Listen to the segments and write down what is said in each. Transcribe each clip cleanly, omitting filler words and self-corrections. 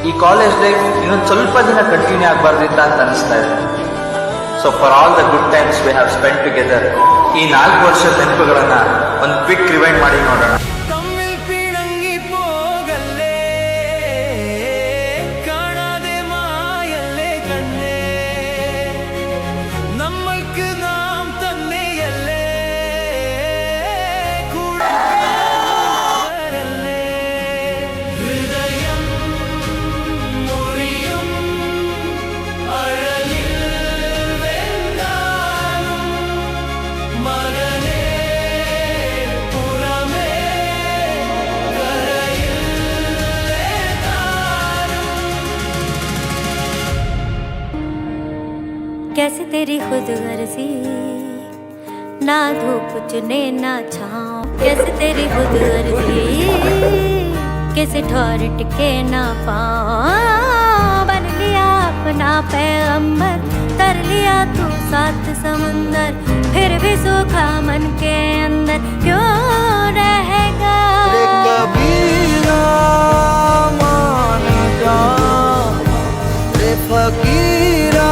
ಈ college life ಇನ್ನೊಂದು ಸ್ವಲ್ಪ ದಿನ ಕಂಟಿನ್ಯೂ ಆಗಬಾರ್ದಿತ್ತ ಅಂತ ಅನಿಸ್ತಾ ಇದೆ. So for all the good times we have spend together, ಈ 4 ವರ್ಷದ ನೆನಪುಗಳನ್ನ ಒಂದು ಕ್ವಿಕ್ ರಿವೈಂಡ್ ಮಾಡಿ ನೋಡೋಣ. कैसे तेरी खुद गर्जी, ना धूप चुने ना छाँव, कैसे तेरी खुद गर्जी, कैसे ठोर टिके ना पाँव, बन लिया अपना पैगंबर, तर लिया तू सात समुंदर, फिर भी सूखा मन के अंदर क्यों रहेगा? कबीरा मान जा, रे फकीरा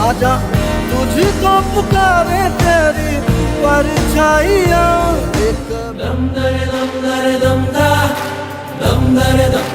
आजा, तुझको पुकारे तेरी परछाइयाँ. दम दरे दम दरे दम दा, दम दरे दम